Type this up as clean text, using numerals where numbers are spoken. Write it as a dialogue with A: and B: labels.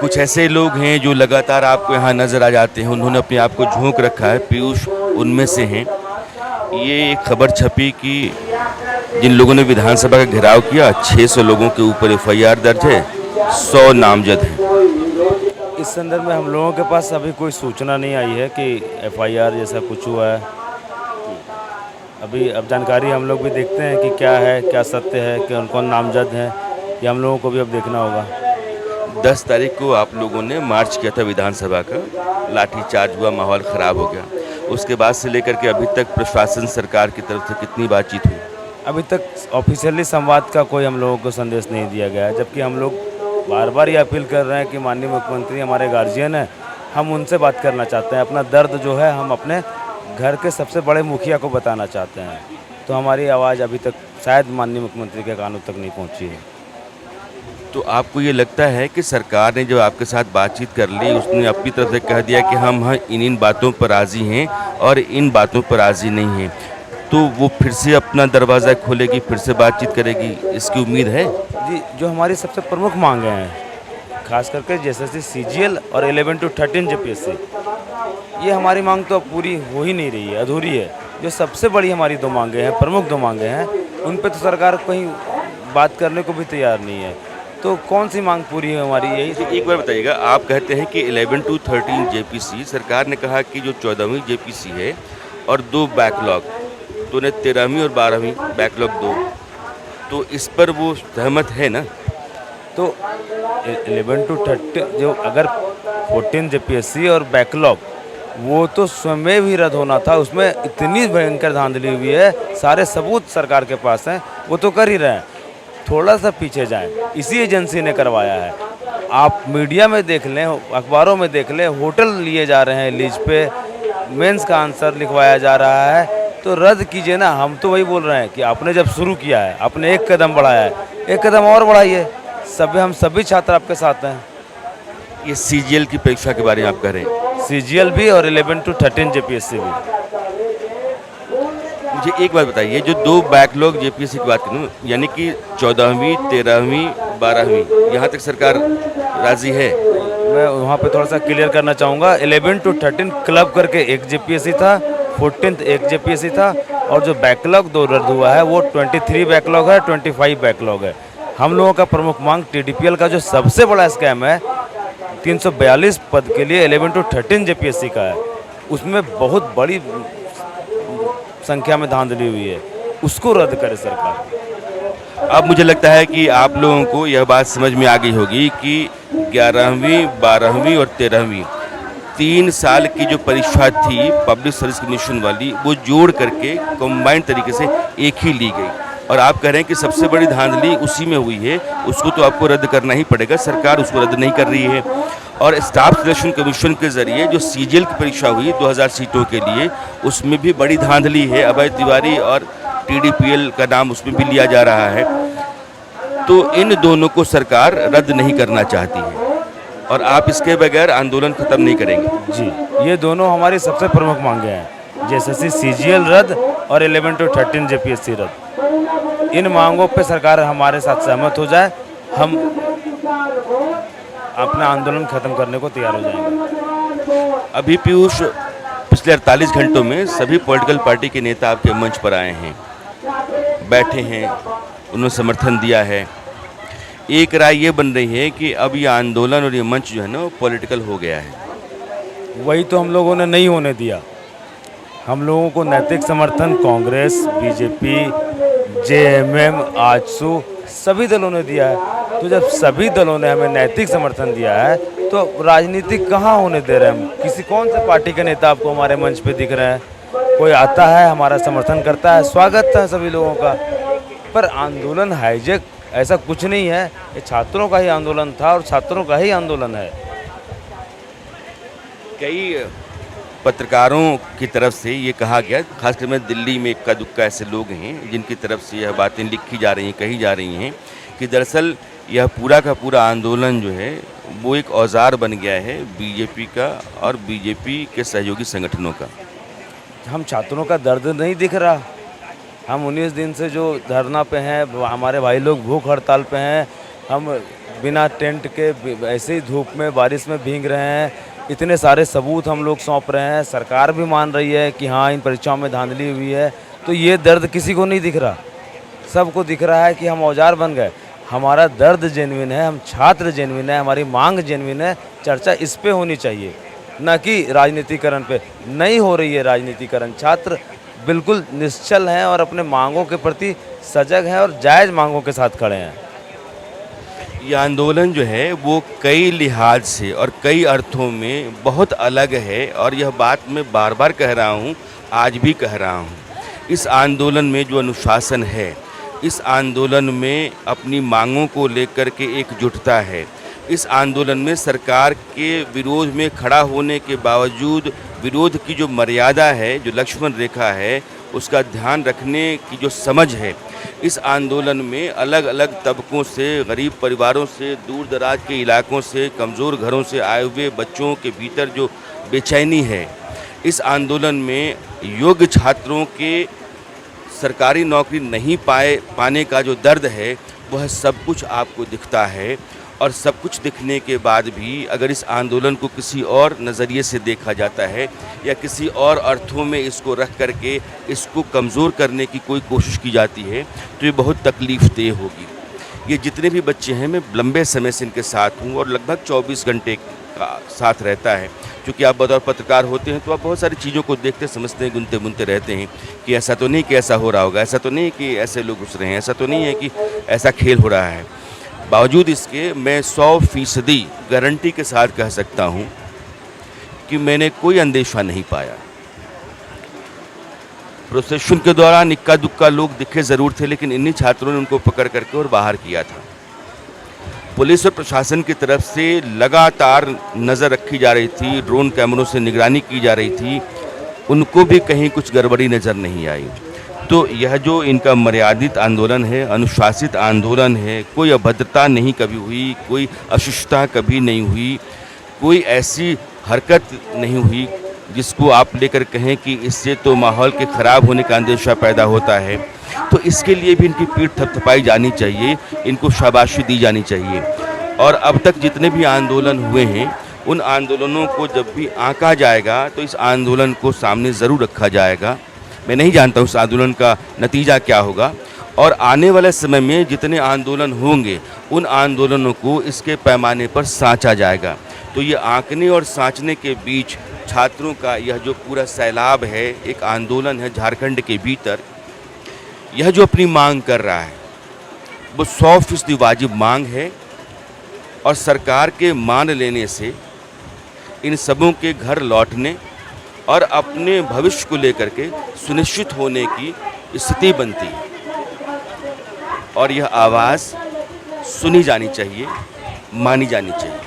A: कुछ ऐसे लोग हैं जो लगातार आपको यहाँ नज़र आ जाते हैं, उन्होंने अपने आप को झोंक रखा है, पीयूष उनमें से हैं। ये एक खबर छपी कि जिन लोगों ने विधानसभा का घेराव किया, 600 लोगों के ऊपर एफआईआर दर्ज है, 100 नामजद हैं।
B: इस संदर्भ में हम लोगों के पास अभी कोई सूचना नहीं आई है कि एफआईआर जैसा कुछ हुआ है। अभी अब जानकारी हम लोग भी देखते हैं कि क्या है, क्या सत्य है, कौन कौन नामजद हैं, ये हम लोगों को भी अब देखना होगा।
A: 10 तारीख को आप लोगों ने मार्च किया था विधानसभा का, लाठीचार्ज हुआ, माहौल ख़राब हो गया। उसके बाद से लेकर के अभी तक प्रशासन सरकार की तरफ से कितनी बातचीत हुई?
B: अभी तक ऑफिशियली संवाद का कोई हम लोगों को संदेश नहीं दिया गया है, जबकि हम लोग बार बार ये अपील कर रहे हैं कि माननीय मुख्यमंत्री हमारे गार्जियन हैं, हम उनसे बात करना चाहते हैं। अपना दर्द जो है हम अपने घर के सबसे बड़े मुखिया को बताना चाहते हैं, तो हमारी आवाज़ अभी तक शायद माननीय मुख्यमंत्री के कानों तक नहीं पहुंची है।
A: तो आपको ये लगता है कि सरकार ने जो आपके साथ बातचीत कर ली, उसने अपनी तरफ से कह दिया कि हम इन बातों पर राज़ी हैं और इन बातों पर राज़ी नहीं हैं, तो वो फिर से अपना दरवाज़ा खोलेगी, फिर से बातचीत करेगी, इसकी उम्मीद है?
B: जी, जो हमारी सबसे प्रमुख मांगें हैं, खास करके जैसे सीजीएल और 11 to 13 जेपीएससी, ये हमारी मांग तो अब पूरी हो ही नहीं रही है, अधूरी है। जो सबसे बड़ी हमारी दो मांगें हैं, प्रमुख दो मांगें हैं, उन पे तो सरकार कहीं बात करने को भी तैयार नहीं है। तो कौन सी मांग पूरी है हमारी? यही
A: एक बार बताइएगा, आप कहते हैं कि 11 to 13 जेपीसी, सरकार ने कहा कि जो 14वीं जेपीसी है और 2 बैकलॉग, तो उन्हें 13वीं और 12वीं बैकलॉग 2, तो इस पर वो सहमत है ना?
B: तो 11 to 13 जो अगर 14 जेपीएससी और बैकलॉग, वो तो स्वयं ही रद्द होना था। उसमें इतनी भयंकर धांधली हुई है, सारे सबूत सरकार के पास हैं, वो तो कर ही रहे हैं। थोड़ा सा पीछे जाएं, इसी एजेंसी ने करवाया है। आप मीडिया में देख लें, अखबारों में देख लें, होटल लिए जा रहे हैं लीज पे, मेंस का आंसर लिखवाया जा रहा है, तो रद्द कीजिए ना। हम तो वही बोल रहे हैं कि आपने जब शुरू किया है, आपने एक कदम बढ़ाया है, एक कदम और बढ़ाइए। हम सभी छात्र आपके साथ हैं।
A: ये सीजीएल की परीक्षा के बारे में आप कह रहे हैं?
B: सीजीएल भी और 11 to 13 जेपीएससी भी।
A: मुझे एक बात बताइए, जो 2 बैकलॉग जेपीएससी की बात करूँ, यानी कि 14वीं, 13वीं, 12वीं, यहाँ तक सरकार राज़ी है?
B: मैं वहाँ पे थोड़ा सा क्लियर करना चाहूँगा। 11 to 13 क्लब करके एक जेपीएससी था, 14th एक जेपीएससी था, और जो बैकलॉग 2 रद्द हुआ है वो 23 बैकलॉग है, 25 बैकलॉग है। हम लोगों का प्रमुख मांग टीडीपीएल का जो सबसे बड़ा स्कैम है, 342 पद के लिए 11 to 13 जेपीएससी का है, उसमें बहुत बड़ी संख्या में धांधली हुई है, उसको रद्द करे सरकार।
A: अब मुझे लगता है कि आप लोगों को यह बात समझ में आ गई होगी कि 11वीं, 12वीं और 13वीं 3 साल की जो परीक्षा थी पब्लिक सर्विस कमीशन वाली, वो जोड़ करके कंबाइंड तरीके से एक ही ली गई, और आप कह रहे हैं कि सबसे बड़ी धांधली उसी में हुई है, उसको तो आपको रद्द करना ही पड़ेगा। सरकार उसको रद्द नहीं कर रही है। और स्टाफ सिलेक्शन कमीशन के ज़रिए जो सीजीएल की परीक्षा हुई 2000 सीटों के लिए, उसमें भी बड़ी धांधली है। अभय तिवारी और टीडीपीएल का नाम उसमें भी लिया जा रहा है। तो इन दोनों को सरकार रद्द नहीं करना चाहती है, और आप इसके बगैर आंदोलन खत्म नहीं करेंगे।
B: जी, ये दोनों हमारी सबसे प्रमुख मांगे हैं, जैसे सीजीएल रद्द और 11 to 13 जेपीएससी रद्द। इन मांगों पे सरकार हमारे साथ सहमत हो जाए, हम अपना आंदोलन खत्म करने को तैयार हो जाएंगे।
A: अभी पीयूष, पिछले 48 घंटों में सभी पॉलिटिकल पार्टी के नेता आपके मंच पर आए हैं, बैठे हैं, उन्होंने समर्थन दिया है। एक राय ये बन रही है कि अब ये आंदोलन और ये मंच जो है ना, वो पॉलिटिकल हो गया है।
B: वही तो हम लोगों ने नहीं होने दिया। हम लोगों को नैतिक समर्थन कांग्रेस, बीजेपी, जेएमएम, आजसू सभी दलों ने दिया है। तो जब सभी दलों ने हमें नैतिक समर्थन दिया है, तो राजनीतिक कहाँ होने दे रहे हैं हम? किसी कौन से पार्टी के नेता आपको हमारे मंच पे दिख रहे हैं? कोई आता है, हमारा समर्थन करता है, स्वागत है सभी लोगों का, पर आंदोलन हाईजैक ऐसा कुछ नहीं है। ये छात्रों का ही आंदोलन था और छात्रों का ही आंदोलन है।
A: कई पत्रकारों की तरफ से ये कहा गया, खासकर में दिल्ली में इक्का दुक्का ऐसे लोग हैं जिनकी तरफ से यह बातें लिखी जा रही हैं, कही जा रही हैं कि दरअसल यह पूरा का पूरा आंदोलन जो है वो एक औजार बन गया है बीजेपी का और बीजेपी के सहयोगी संगठनों का।
B: हम छात्रों का दर्द नहीं दिख रहा? हम 19 दिन से जो धरना पे हैं, हमारे भाई लोग भूख हड़ताल पे हैं, हम बिना टेंट के ऐसे ही धूप में बारिश में भीग रहे हैं। इतने सारे सबूत हम लोग सौंप रहे हैं, सरकार भी मान रही है कि हाँ इन परीक्षाओं में धांधली हुई है। तो ये दर्द किसी को नहीं दिख रहा, सबको दिख रहा है कि हम औजार बन गए। हमारा दर्द जेन्युइन है, हम छात्र जेन्युइन है, हमारी मांग जेन्युइन है। चर्चा इस पे होनी चाहिए, न कि राजनीतिकरण पे। नहीं हो रही है राजनीतिकरण, छात्र बिल्कुल निश्चल हैं और अपने मांगों के प्रति सजग हैं और जायज़ मांगों के साथ खड़े हैं।
A: ये आंदोलन जो है वो कई लिहाज से और कई अर्थों में बहुत अलग है, और यह बात मैं बार बार कह रहा हूँ, आज भी कह रहा हूँ। इस आंदोलन में जो अनुशासन है, इस आंदोलन में अपनी मांगों को लेकर के एकजुटता है, इस आंदोलन में सरकार के विरोध में खड़ा होने के बावजूद विरोध की जो मर्यादा है, जो लक्ष्मण रेखा है, उसका ध्यान रखने की जो समझ है, इस आंदोलन में अलग अलग तबकों से, गरीब परिवारों से, दूर दराज के इलाकों से, कमज़ोर घरों से आए हुए बच्चों के भीतर जो बेचैनी है, इस आंदोलन में योग्य छात्रों के सरकारी नौकरी नहीं पाने का जो दर्द है, वह सब कुछ आपको दिखता है। और सब कुछ दिखने के बाद भी अगर इस आंदोलन को किसी और नज़रिए से देखा जाता है या किसी और अर्थों में इसको रख करके इसको कमज़ोर करने की कोई कोशिश की जाती है, तो ये बहुत तकलीफ़देह होगी। ये जितने भी बच्चे हैं, मैं लंबे समय से इनके साथ हूँ और लगभग 24 घंटे का साथ रहता है। क्योंकि आप बतौर पत्रकार होते हैं तो आप बहुत सारी चीज़ों को देखते समझते हैं, गुनते बुनते रहते हैं कि ऐसा तो नहीं कि ऐसा हो रहा होगा, ऐसा तो नहीं कि ऐसे लोग घुस रहे हैं, ऐसा तो नहीं है कि ऐसा खेल हो रहा है। बावजूद इसके मैं 100% गारंटी के साथ कह सकता हूँ कि मैंने कोई अंदेशा नहीं पाया। प्रोसेशन के दौरान इक्का दुक्का लोग दिखे ज़रूर थे, लेकिन इन्हीं छात्रों ने उनको पकड़ करके और बाहर किया था। पुलिस और प्रशासन की तरफ से लगातार नज़र रखी जा रही थी, ड्रोन कैमरों से निगरानी की जा रही थी, उनको भी कहीं कुछ गड़बड़ी नज़र नहीं आई। तो यह जो इनका मर्यादित आंदोलन है, अनुशासित आंदोलन है, कोई अभद्रता नहीं कभी हुई, कोई अशिष्टता कभी नहीं हुई, कोई ऐसी हरकत नहीं हुई जिसको आप लेकर कहें कि इससे तो माहौल के ख़राब होने का अंदेशा पैदा होता है। तो इसके लिए भी इनकी पीठ थपथपाई जानी चाहिए, इनको शाबाशी दी जानी चाहिए। और अब तक जितने भी आंदोलन हुए हैं, उन आंदोलनों को जब भी आंका जाएगा तो इस आंदोलन को सामने ज़रूर रखा जाएगा। मैं नहीं जानता उस आंदोलन का नतीजा क्या होगा, और आने वाले समय में जितने आंदोलन होंगे उन आंदोलनों को इसके पैमाने पर साँचा जाएगा। तो ये आंकने और साँचने के बीच छात्रों का यह जो पूरा सैलाब है, एक आंदोलन है झारखंड के भीतर, यह जो अपनी मांग कर रहा है वो 100% वाजिब मांग है। और सरकार के मान लेने से इन सबों के घर लौटने और अपने भविष्य को लेकर के सुनिश्चित होने की स्थिति बनती है, और यह आवाज़ सुनी जानी चाहिए, मानी जानी चाहिए।